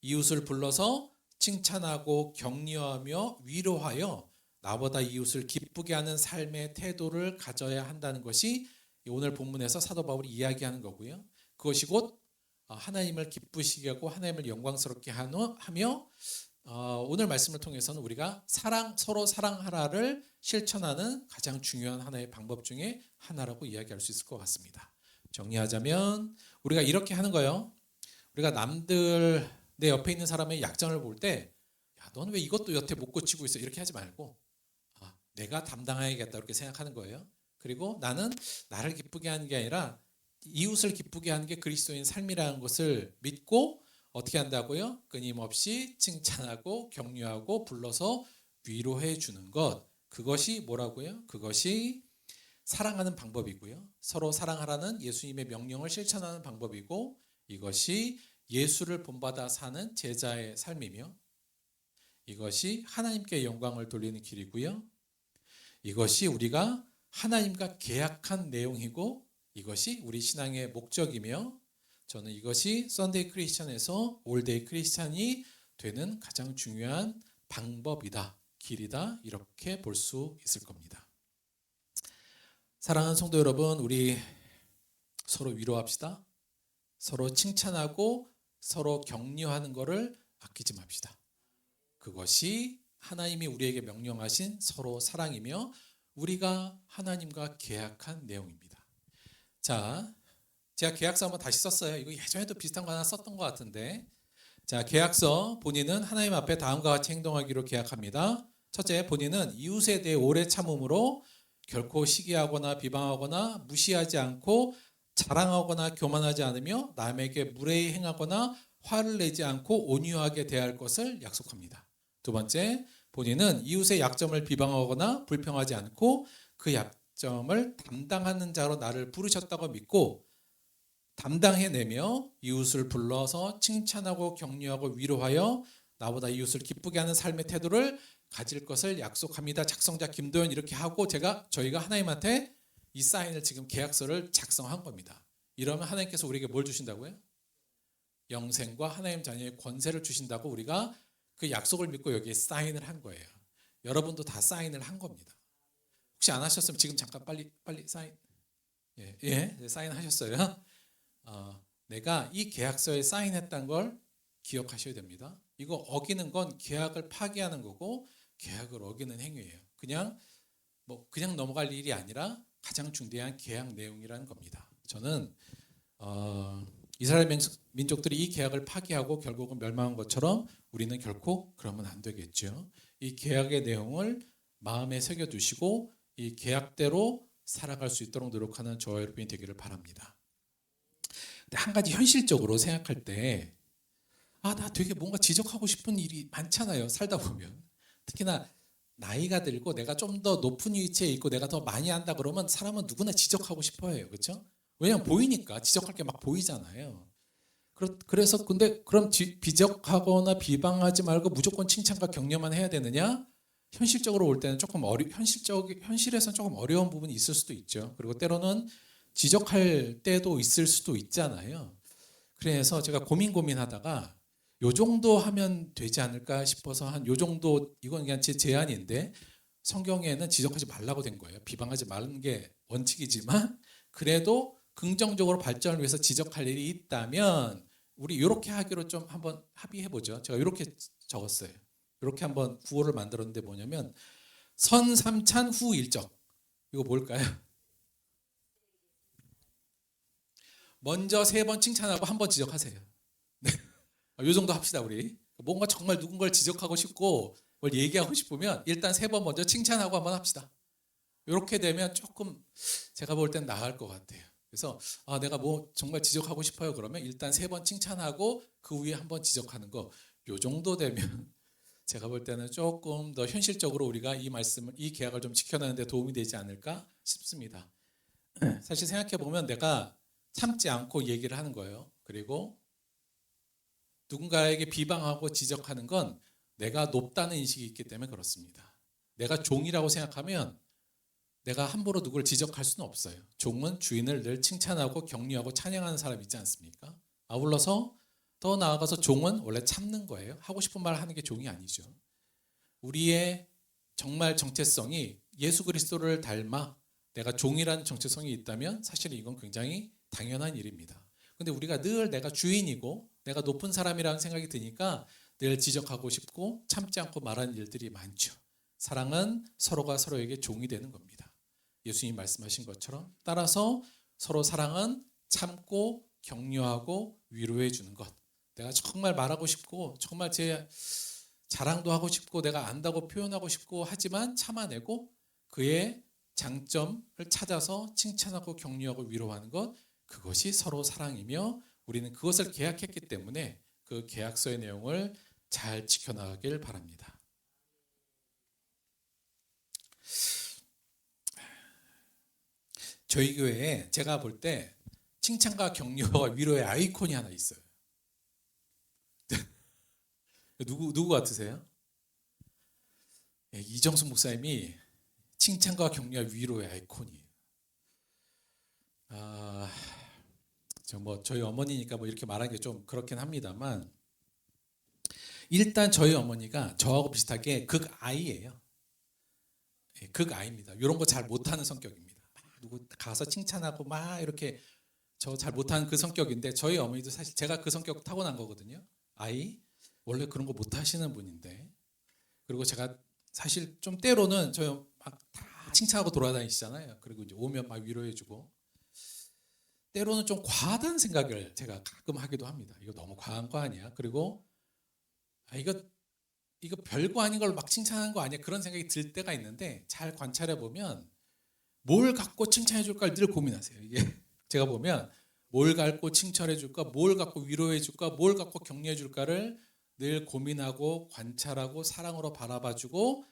이웃을 불러서 칭찬하고 격려하며 위로하여 나보다 이웃을 기쁘게 하는 삶의 태도를 가져야 한다는 것이 오늘 본문에서 사도 바울이 이야기하는 거고요. 그것이 곧 하나님을 기쁘시게 하고 하나님을 영광스럽게 하며 오늘 말씀을 통해서는 우리가 서로 사랑하라를 실천하는 가장 중요한 하나의 방법 중에 하나라고 이야기할 수 있을 것 같습니다. 정리하자면 우리가 이렇게 하는 거예요. 우리가 남들 내 옆에 있는 사람의 약점을 볼 때, 야, 너는 왜 이것도 여태 못 고치고 있어? 이렇게 하지 말고, 내가 담당해야겠다 이렇게 생각하는 거예요. 그리고 나는 나를 기쁘게 하는 게 아니라 이웃을 기쁘게 하는 게 그리스도인 삶이라는 것을 믿고 어떻게 한다고요? 끊임없이 칭찬하고 격려하고 불러서 위로해 주는 것. 그것이 뭐라고요? 그것이 사랑하는 방법이고요. 서로 사랑하라는 예수님의 명령을 실천하는 방법이고, 이것이 예수를 본받아 사는 제자의 삶이며, 이것이 하나님께 영광을 돌리는 길이고요. 이것이 우리가 하나님과 계약한 내용이고, 이것이 우리 신앙의 목적이며, 저는 이것이 썬데이 크리스천에서 올데이 크리스천이 되는 가장 중요한 방법이다, 길이다, 이렇게 볼 수 있을 겁니다. 사랑하는 성도 여러분, 우리 서로 위로합시다. 서로 칭찬하고 서로 격려하는 것을 아끼지 맙시다. 그것이 하나님이 우리에게 명령하신 서로 사랑이며 우리가 하나님과 계약한 내용입니다. 자, 제가 계약서 한번 다시 썼어요. 이거 예전에도 비슷한 거 하나 썼던 것 같은데, 자, 계약서 본인은 하나님 앞에 다음과 같이 행동하기로 계약합니다. 첫째, 본인은 이웃에 대해 오래 참음으로 결코 시기하거나 비방하거나 무시하지 않고 자랑하거나 교만하지 않으며 남에게 무례히 행하거나 화를 내지 않고 온유하게 대할 것을 약속합니다. 두 번째, 본인은 이웃의 약점을 비방하거나 불평하지 않고 그 약점을 담당하는 자로 나를 부르셨다고 믿고 담당해내며 이웃을 불러서 칭찬하고 격려하고 위로하여 나보다 이웃을 기쁘게 하는 삶의 태도를 가질 것을 약속합니다. 작성자 김도현 이렇게 하고 저희가 하나님한테 이 사인을 지금 계약서를 작성한 겁니다. 이러면 하나님께서 우리에게 뭘 주신다고요? 영생과 하나님 자녀의 권세를 주신다고 우리가 그 약속을 믿고 여기에 사인을 한 거예요. 여러분도 다 사인을 한 겁니다. 혹시 안 하셨으면 지금 잠깐 빨리 사인. 사인하셨어요? 내가 이 계약서에 사인했다는 걸 기억하셔야 됩니다. 이거 어기는 건 계약을 파기하는 거고 계약을 어기는 행위예요. 그냥 넘어갈 일이 아니라 가장 중대한 계약 내용이라는 겁니다. 저는 이스라엘 민족들이 이 계약을 파기하고 결국은 멸망한 것처럼 우리는 결코 그러면 안 되겠죠. 이 계약의 내용을 마음에 새겨두시고 이 계약대로 살아갈 수 있도록 노력하는 저와 여러분이 되기를 바랍니다. 근데 한 가지 현실적으로 생각할 때 나 되게 뭔가 지적하고 싶은 일이 많잖아요. 살다 보면. 특히나 나이가 들고 내가 좀 더 높은 위치에 있고 내가 더 많이 한다 그러면 사람은 누구나 지적하고 싶어 해요. 그렇죠? 왜냐면 보이니까 지적할 게 막 보이잖아요. 그래서 근데 그럼 비적하거나 비방하지 말고 무조건 칭찬과 격려만 해야 되느냐? 현실적으로 올 때는 조금 현실에서는 조금 어려운 부분이 있을 수도 있죠. 그리고 때로는 지적할 때도 있을 수도 있잖아요. 그래서 제가 고민하다가 요 정도 하면 되지 않을까 싶어서 한 요 정도, 이건 그냥 제 제안인데 성경에는 지적하지 말라고 된 거예요. 비방하지 말는 게 원칙이지만 그래도 긍정적으로 발전을 위해서 지적할 일이 있다면 우리 이렇게 하기로 좀 한번 합의해 보죠. 제가 이렇게 적었어요. 이렇게 한번 구호를 만들었는데 뭐냐면 선삼찬 후일적. 이거 뭘까요? 먼저 3번 칭찬하고 1번 지적하세요. 네. 이 정도 합시다 우리. 뭔가 정말 누군가를 지적하고 싶고 뭘 얘기하고 싶으면 일단 3번 먼저 칭찬하고 한번 합시다. 이렇게 되면 조금 제가 볼 땐 나을 것 같아요. 그래서 내가 뭐 정말 지적하고 싶어요. 그러면 일단 3번 칭찬하고 그 위에 1번 지적하는 거. 요 정도 되면 제가 볼 때는 조금 더 현실적으로 우리가 이 계약을 좀 지켜내는 데 도움이 되지 않을까 싶습니다. 사실 생각해 보면 내가 참지 않고 얘기를 하는 거예요. 그리고 누군가에게 비방하고 지적하는 건 내가 높다는 인식이 있기 때문에 그렇습니다. 내가 종이라고 생각하면 내가 함부로 누구를 지적할 수는 없어요. 종은 주인을 늘 칭찬하고 격려하고 찬양하는 사람이 있지 않습니까? 아울러서 더 나아가서 종은 원래 참는 거예요. 하고 싶은 말 하는 게 종이 아니죠. 우리의 정말 정체성이 예수 그리스도를 닮아 내가 종이라는 정체성이 있다면 사실 이건 굉장히 당연한 일입니다. 근데 우리가 늘 내가 주인이고 내가 높은 사람이라는 생각이 드니까 늘 지적하고 싶고 참지 않고 말하는 일들이 많죠. 사랑은 서로가 서로에게 종이 되는 겁니다. 예수님이 말씀하신 것처럼 따라서 서로 사랑은 참고 격려하고 위로해 주는 것. 내가 정말 말하고 싶고 정말 제 자랑도 하고 싶고 내가 안다고 표현하고 싶고 하지만 참아내고 그의 장점을 찾아서 칭찬하고 격려하고 위로하는 것, 그것이 서로 사랑이며 우리는 그것을 계약했기 때문에 그 계약서의 내용을 잘 지켜나가길 바랍니다. 저희 교회에 제가 볼 때 칭찬과 격려와 위로의 아이콘이 하나 있어요. 누구 같으세요? 예, 이정숙 목사님이 칭찬과 격려와 위로의 아이콘이에요. 저희 어머니니까 뭐 이렇게 말하는 게 좀 그렇긴 합니다만, 일단 저희 어머니가 저하고 비슷하게 극아이예요. 예, 극아이입니다. 이런 거 잘 못하는 성격입니다. 누구 가서 칭찬하고 막 이렇게 저 잘 못하는 그 성격인데, 저희 어머니도 사실 제가 그 성격 타고난 거거든요. 아이 원래 그런 거 못하시는 분인데, 그리고 제가 사실 좀 때로는 저희 막 다 칭찬하고 돌아다니시잖아요. 그리고 이제 오면 막 위로해주고, 때로는 좀 과하다는 생각을 제가 가끔 하기도 합니다. 이거 너무 과한 거 아니야? 그리고 이거 별거 아닌 걸 막 칭찬하는 거 아니야? 그런 생각이 들 때가 있는데, 잘 관찰해 보면 뭘 갖고 칭찬해 줄까 늘 고민하세요. 이게 제가 보면 뭘 갖고 칭찬해 줄까, 뭘 갖고 위로해 줄까, 뭘 갖고 격려해 줄까를 늘 고민하고 관찰하고 사랑으로 바라봐 주고,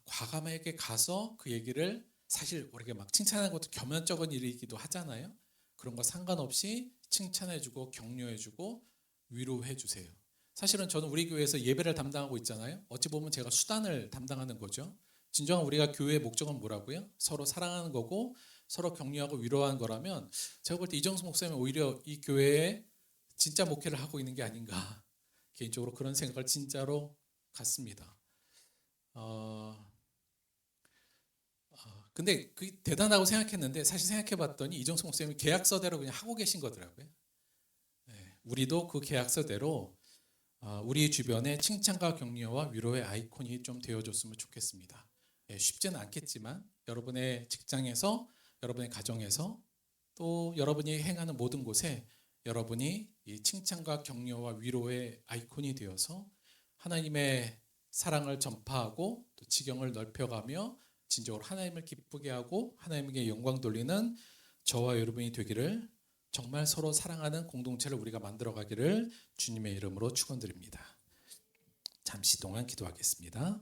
과감하게 가서 그 얘기를, 사실 우리가 막 칭찬하는 것도 겸연쩍은 일이기도 하잖아요. 그런 거 상관없이 칭찬해 주고 격려해 주고 위로해 주세요. 사실은 저는 우리 교회에서 예배를 담당하고 있잖아요. 어찌 보면 제가 수단을 담당하는 거죠. 진정한 우리가 교회의 목적은 뭐라고요? 서로 사랑하는 거고 서로 격려하고 위로하는 거라면, 제가 볼 때 이정수 목사님은 오히려 이 교회에 진짜 목회를 하고 있는 게 아닌가, 개인적으로 그런 생각을 진짜로 갖습니다. 근데 그 대단하고 생각했는데, 사실 생각해봤더니 이정수 목사님이 계약서대로 그냥 하고 계신 거더라고요. 네, 우리도 그 계약서대로 우리 주변에 칭찬과 격려와 위로의 아이콘이 좀 되어줬으면 좋겠습니다. 예, 쉽지는 않겠지만 여러분의 직장에서, 여러분의 가정에서, 또 여러분이 행하는 모든 곳에 여러분이 이 칭찬과 격려와 위로의 아이콘이 되어서 하나님의 사랑을 전파하고 또 지경을 넓혀가며 진정으로 하나님을 기쁘게 하고 하나님께 영광 돌리는 저와 여러분이 되기를, 정말 서로 사랑하는 공동체를 우리가 만들어가기를 주님의 이름으로 축원드립니다. 잠시 동안 기도하겠습니다.